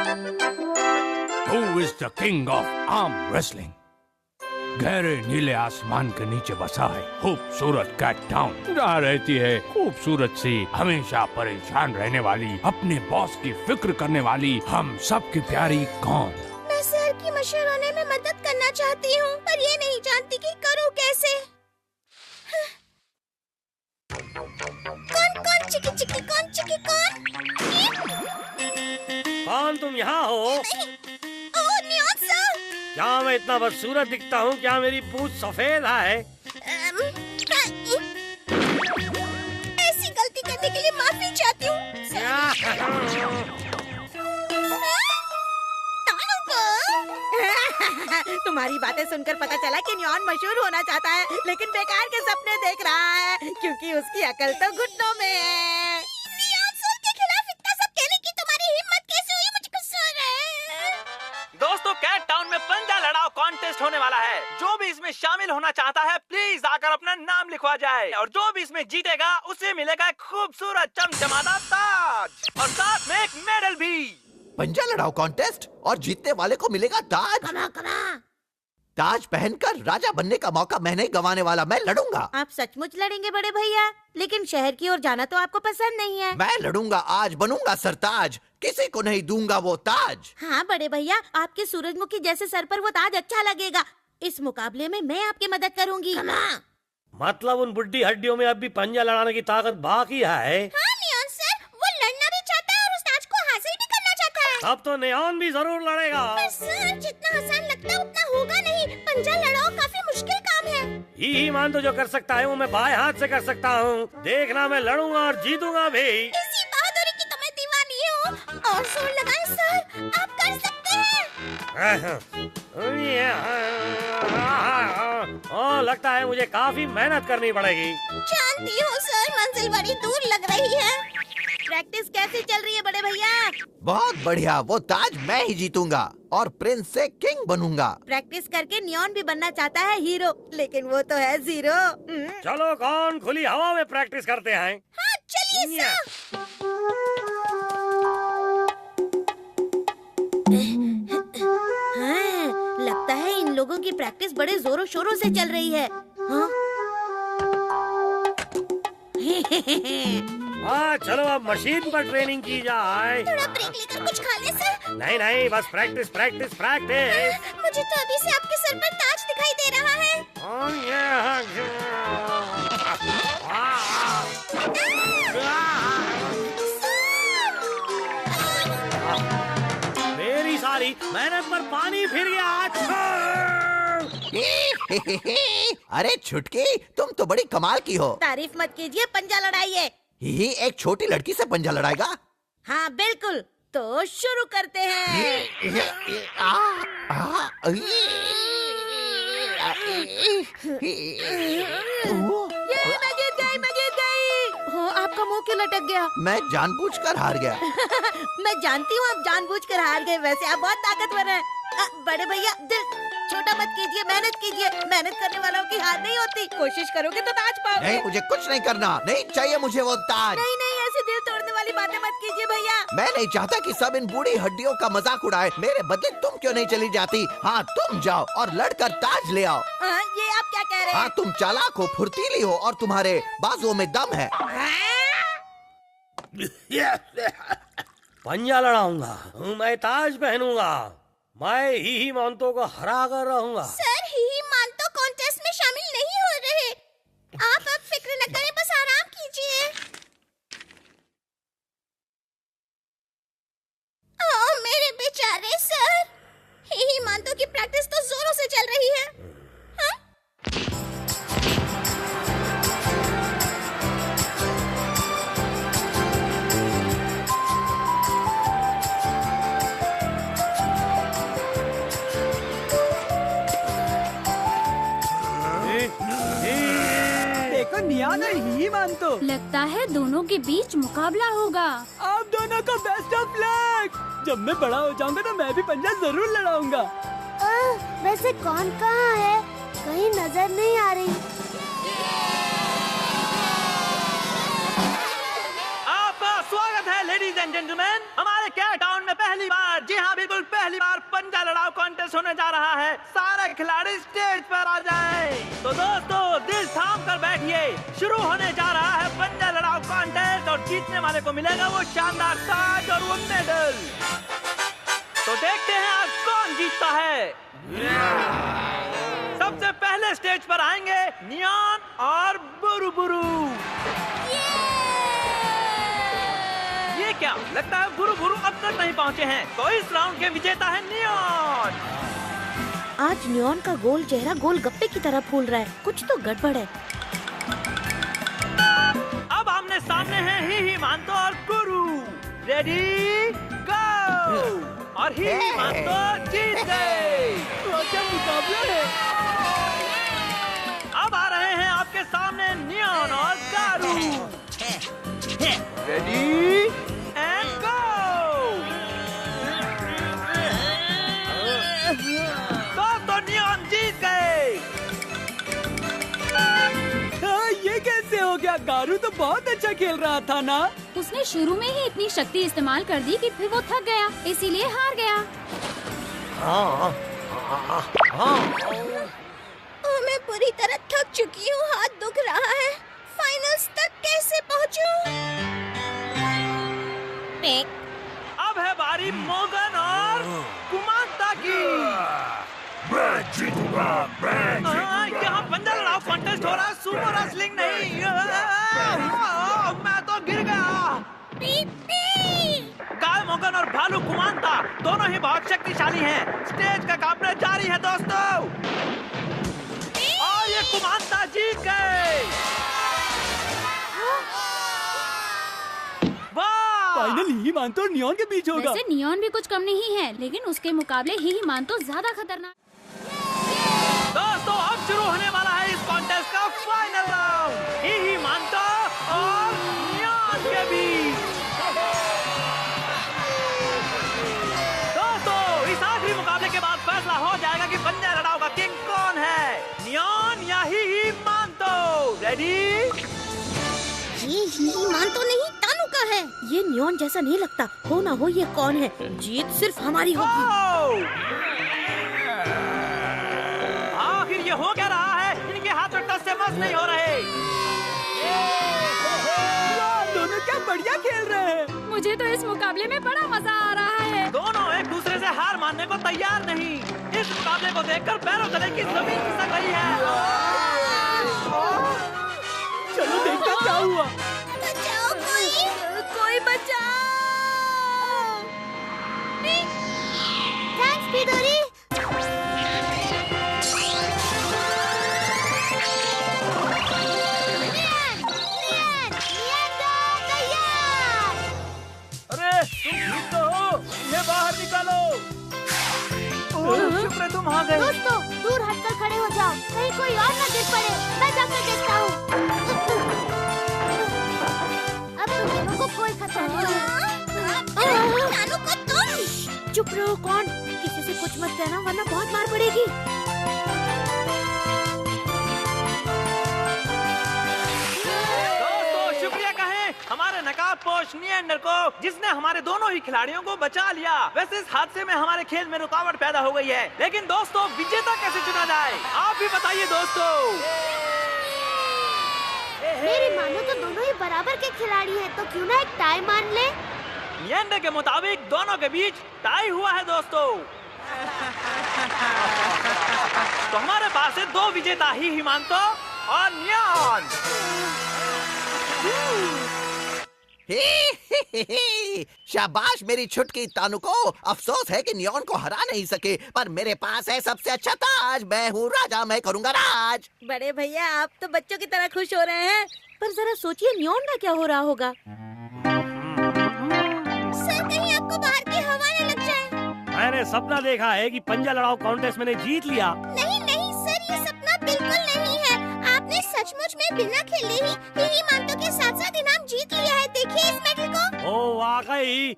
Who is the king of arm wrestling? गहरे नीले आसमान के नीचे बसा है खूबसूरत कैट टाउन। जहाँ रहती है खूबसूरत सी, हमेशा परेशान रहने वाली, अपने बॉस की फिक्र करने वाली, हम सब की प्यारी कौन? मैं सर की मशहूर होने में मदद करना चाहती हूँ, पर ये नहीं जानती कि करूँ कैसे। कौन कौन चिकी चिकी कौन चिकी कौन? कौन तुम यहाँ हो? ओह नियॉन सर। क्या मैं इतना बदसूरत दिखता हूँ? क्या मेरी पूंछ सफेद है? ऐसी गलती करने के लिए माफी चाहती हूँ। तुम्हारी बातें सुनकर पता चला कि नियॉन मशहूर होना चाहता है, लेकिन बेकार के सपने देख रहा है, क्योंकि उसकी अकल तो घुटनों में है। नियॉन सर के खिलाफ इतना सब कहने की तुम्हारी हिम्मत कैसे हुई? मुझे गुस्सा आ रहा है। दोस्तों, कैट टाउन में पंजा लड़ाओ कॉन्टेस्ट होने वाला है। जो भी इसमें शामिल होना चाहता है प्लीज आकर अपना नाम लिखवा जाए, और जो भी इसमें जीतेगा उसे मिलेगा एक खूबसूरत चमचमाता ताज और साथ में एक मेडल भी। पंजा लड़ाओ कॉन्टेस्ट और जीतने वाले को मिलेगा ताज। कमा। ताज पहनकर राजा बनने का मौका मैं नहीं गंवाने वाला। मैं लड़ूंगा। आप सचमुच लड़ेंगे बड़े भैया? लेकिन शहर की ओर जाना तो आपको पसंद नहीं है। मैं लड़ूंगा, आज बनूंगा सरताज। किसी को नहीं दूंगा वो ताज। हाँ बड़े भैया, आपके सूरजमुखी जैसे सर पर वो ताज अच्छा लगेगा। इस मुकाबले में मैं आपकी मदद करूंगी। मतलब उन बुड्ढी हड्डियों में अब भी पंजा लड़ाने की ताकत बाकी है? हाँ नियॉन सर, वो लड़ना भी चाहता है और उस ताज को हासिल भी करना चाहता है। अब तो नियॉन भी जरूर लड़ेगा। पर सर, जितना आसान लगता है उतना होगा नहीं। पंजा लड़ाओ काफी मुश्किल काम है। ही मान तो जो कर सकता है वो मैं बाएं हाथ से कर सकता हूँ। देखना, मैं लड़ूंगा और जीतूंगा भी। इसी बहादुरी की तो मैं दीवानी हूँ। और जोर लगाएं सर, आप कर सकते हैं। लगता है मुझे काफी मेहनत करनी पड़ेगी। जानती हूँ सर, मंजिल बड़ी दूर लग रही है। प्रैक्टिस कैसी चल रही है बड़े भैया? बहुत बढ़िया, वो ताज मैं ही जीतूंगा और प्रिंस से किंग बनूंगा। प्रैक्टिस करके नियॉन भी बनना चाहता है हीरो, लेकिन वो तो है जीरो। चलो कौन खुली हवा में प्रैक्टिस करते हैं? हाँ चलिए सर। हाँ, लगता है इन लोगों की प्रैक्टिस बड़े जोरों शोरों से चल रही है। हाँ? चलो अब मशीन पर ट्रेनिंग की जाए। थोड़ा ब्रेक लेकर कुछ खा ले सर। नहीं नहीं, बस प्रैक्टिस प्रैक्टिस प्रैक्टिस। मुझे तो अभी से आपके सर पर ताज दिखाई दे रहा है। मेरी सारी मेहनत पर पानी फिर गया। अरे छुटकी, तुम तो बड़ी कमाल की हो। तारीफ मत कीजिए, पंजा लड़ाइए। ही एक छोटी लड़की से पंजा लड़ाएगा? हाँ बिल्कुल, तो शुरू करते हैं। मैं जीत गई। हो, आपका मुंह क्यों लटक गया? मैं जानबूझकर हार गया। मैं जानती हूँ आप जानबूझकर हार गए, वैसे आप बहुत ताकतवर हैं। बड़े भैया, दिल छोटा मत कीजिए, मेहनत कीजिए। मेहनत करने वालों की हार नहीं होती। कोशिश करोगे तो ताज पाओगे। नहीं, मुझे कुछ नहीं करना। नहीं चाहिए मुझे वो ताज। नहीं नहीं, ऐसी दिल तोड़ने वाली बातें मत कीजिए भैया। मैं नहीं चाहता कि सब इन बूढ़ी हड्डियों का मजाक उड़ाए। मेरे बदले तुम क्यों नहीं चली जाती? हाँ, तुम जाओ और लड़कर ताज ले आओ। ये आप क्या कह रहे हैं? हाँ, तुम चालाक हो, फुर्तीली हो और तुम्हारे बाजुओं में दम है। पंजा लड़ाऊंगा, मैं ताज पहनूंगा, मैं ही मानतो को हरा कर रहूंगा। सर, ही मानतो कॉन्टेस्ट में शामिल नहीं हो रहे। आप अब फिक्र न करें, बस आराम कीजिए। ओह मेरे बेचारे सर, ही मानतो की प्रैक्टिस तो जोरों से चल रही है। हाँ? देखो नियॉन और ही मानतो। लगता है दोनों के बीच मुकाबला होगा। आप दोनों को बेस्ट ऑफ लक। जब मैं बड़ा हो जाऊंगा तो मैं भी पंजा जरूर लड़ाऊंगा। वैसे कौन कहाँ है? कहीं नजर नहीं आ रही। आपका स्वागत है लेडीज एंड जेंटलमैन। हमारे कैट टाउन में पहली बार जी हाँ, बिल्कुल पहली बार पंजा लड़ाओ कॉन्टेस्ट होने जा रहा है। सारे खिलाड़ी स्टेज पर आ जाएं। तो दोस्तों दिल थाम कर बैठिए, शुरू होने जा रहा है पंजा लड़ाओ कॉन्टेस्ट और जीतने वाले को मिलेगा वो शानदार ताज और वो मेडल। तो देखते हैं आज कौन जीतता है। सबसे पहले स्टेज पर आएंगे नियॉन और बुरु बुरु। ये क्या लगता है बुरु बुरु अब तक नहीं पहुंचे हैं, तो इस राउंड के विजेता है नियॉन। आज नियॉन का गोल चेहरा गोल गप्पे की तरह फूल रहा है, कुछ तो गड़बड़ है। अब आमने सामने हैं ही मानतो और गुरु। रेडी गो। और ही मानतो जीत गए। क्या मुकाबला है। अब आ रहे हैं आपके सामने नियॉन और गारू। Ready and go. तो नियॉन जीत गए। ये कैसे हो गया। गारू तो बहुत अच्छा खेल रहा था ना। उसने शुरू में ही इतनी शक्ति इस्तेमाल कर दी कि फिर वो थक गया, इसीलिए हार गया। मैं पूरी तरह थक चुकी हूँ, हाथ दुख रहा है। फाइनल्स तक कैसे पहुँचूं? अब है बारी मोगन और कुमांता की। मैं जीतूंगा, यहाँ पंजा लड़ाओ कॉन्टेस्ट हो रहा है, सुमो रेसलिंग नहीं। मैं तो गिर गया। गाय मोगन और भालू कुमांता दोनों ही बहुत शक्तिशाली हैं। स्टेज का कांपना जारी है दोस्तों। और ये कुमांता जीत गए। फाइनल ही मानतो और नियॉन के बीच होगा। वैसे नियॉन भी कुछ कम नहीं है, लेकिन उसके मुकाबले ही मानतो ज्यादा खतरनाक। दोस्तों अब शुरू होने वाला है इस कॉन्टेस्ट का फाइनल राउंड। ही मानतो और नियॉन के बीच। दोस्तों इस आखिरी मुकाबले के बाद फैसला हो जाएगा कि पंजा लड़ाओ का किंग कौन है, नियॉन या ही मानतो। रेडी। ये ही मानतो नहीं, तानु का है। ये नियॉन जैसा नहीं लगता। हो ना हो ये कौन है, जीत सिर्फ हमारी होगी। आखिर ये हो क्या रहा है। इनके हाथ में टस से मस नहीं हो रहे। दोनों क्या बढ़िया खेल रहे हैं। मुझे तो इस मुकाबले में बड़ा मजा आ रहा है। दोनों एक दूसरे से हार मानने को तैयार नहीं। इस मुकाबले को देखकर पैरों तले की जमीन खिसक रही है। चलो देखते हैं क्या हुआ। बचाओ कोई बचाओ। थैंक्स पिदोरी। अरे तुम ठीक तो हो, इन्हें बाहर निकालो। शुक्र तुम आ गए। दोस्तों दूर हटकर खड़े हो जाओ, कहीं कोई और न गिर पड़े। मैं जाकर देखता हूँ। अब तुम दोनों को कोई खतरा नहीं। नानू को तुम चुप रहो। कौन? किसी से कुछ मत कहना वरना बहुत मार पड़ेगी। दोस्तों शुक्रिया कहें हमारे नकाबपोश नियंडर को, जिसने हमारे दोनों ही खिलाड़ियों को बचा लिया। वैसे इस हादसे में हमारे खेल में रुकावट पैदा हो गई है, लेकिन दोस्तों विजेता कैसे चुना जाए आप भी बताइए दोस्तों। मेरी मानो तो दोनों ही बराबर के खिलाड़ी हैं, तो क्यों ना एक टाई मान ले। नियंडर के मुताबिक दोनों के बीच टाई हुआ है दोस्तों। तो हमारे पास है दो विजेता ही हिमांतो और नियॉन। शाबाश मेरी छुटकी तानु को। अफसोस है कि नियॉन को हरा नहीं सके, पर मेरे पास है सबसे अच्छा ताज। मैं हूँ राजा, मैं करूँगा राज। बड़े भैया आप तो बच्चों की तरह खुश हो रहे हैं, पर जरा सोचिए नियॉन का क्या हो रहा होगा। सर कहीं आपको बाहर की हवा न लग जाए। मैंने सपना देखा है कि पंजा लड़ाओ कॉन्टेस्ट मैंने जीत लिया। नहीं नहीं सर, ये सपना बिल्कुल नहीं है। आपने सचमुच में बिना खेले ही मानतो के साथ साथ इनाम जीत लिया है। देखिए इस मेडल को। ओ वाकई,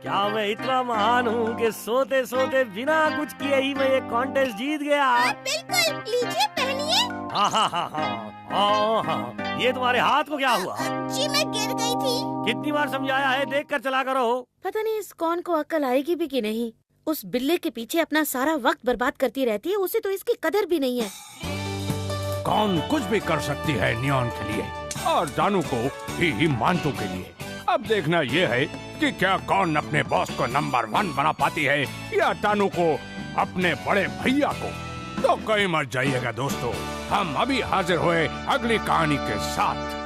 क्या मैं इतना महान हूँ कि सोते सोते बिना कुछ किए ही मैं ये कॉन्टेस्ट जीत गया। बिल्कुल, लीजिए पहनिए। हाँ हाँ हाँ हाँ हाँ, ये तुम्हारे हाथ को क्या हुआ? जी मैं गिर गई थी। कितनी बार समझाया है, देख कर चला करो। पता नहीं इस कौन को अक्ल आएगी भी कि नहीं। उस बिल्ले के पीछे अपना सारा वक्त बर्बाद करती रहती है, उसे तो इसकी कदर भी नहीं है। कौन कुछ भी कर सकती है नियॉन के लिए और जानू को ही मानतू के लिए। अब देखना ये है कि क्या कौन अपने बॉस को नंबर 1 बना पाती है या तानू को अपने बड़े भैया को। तो कहीं मत जाइएगा दोस्तों, हम अभी हाजिर हुए अगली कहानी के साथ।